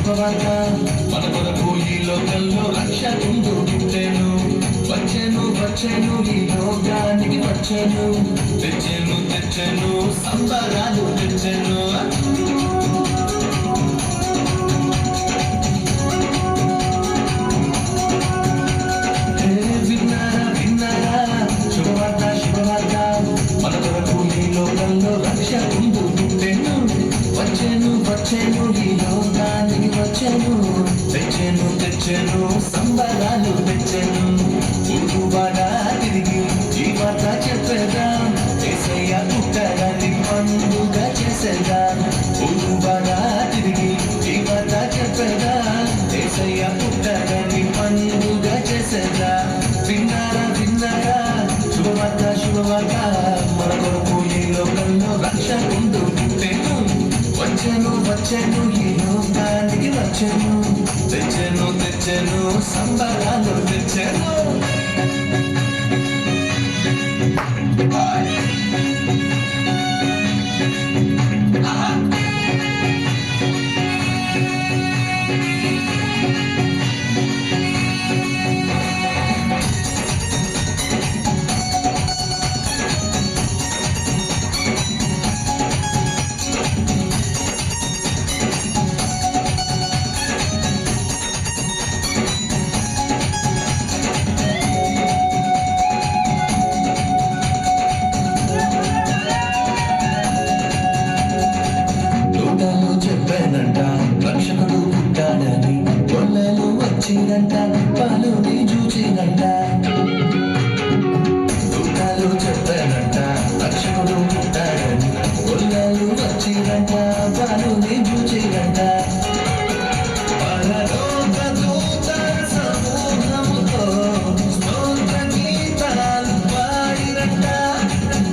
శుభవార్త మన కొరకు ఈ లోకంలో రక్షకుండు పుట్టెను. వచ్చెను ఈ లోకానికి వచ్చెను. తెచ్చెను సంబరాలు తెచ్చెను. విన్నారా శుభవార్త మన కొరకు ఈ లోకంలో రక్షకుండు పుట్టెను. వచ్చెను ఈ లోకానికి వచ్చెను. తెచ్చెను సంబరాలు తెచ్చెను. ఊరువాడా తిరిగి ఈ వార్త చెప్పేద్దాం. యేసయ్య పుట్టాడని పండుగ చేసేద్దాం. ఊరువాడా తిరిగి ఈ వార్త చెప్పేద్దాం. యేసయ్య పుట్టాడని పండుగ చేసేద్దాం. విన్నారా శుభవార్త మన కొరకు ఈ లోకంలో రక్షకుండు పుట్టెను. వచ్చెను ఈ లోకానికి వచ్చెను. తెచ్చెను సంబరాలు తెచ్చెను. రక్షకుడు పుట్టాడని గొల్లలు వచ్చిరంట. పాలుని చూచిరంట. దూతాలు చెప్పారంట రక్షకుడు పుట్టాడని గొల్లలు వచ్చిరంట. పాలుని చూచిరంట. పరలోక దూతల సమూహముతో స్తోత్ర గీతాలు పాడిరంట.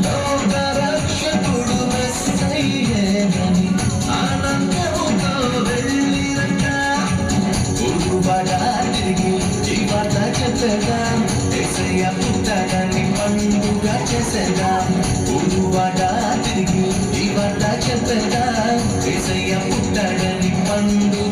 లోక రక్షకుడు మెస్సయ్యేనని ఆనందముతో వెళ్ళిరంట. ఊరువాడా తిరిగి ఈ వార్త చెప్పేద్దాం. యేసయ్య పుట్టాడని పండుగ చేసేద్దాం. ఊరువాడా తిరిగి ఈ వార్త చెప్పేద్దాం. యేసయ్య పుట్టాడని పండుగ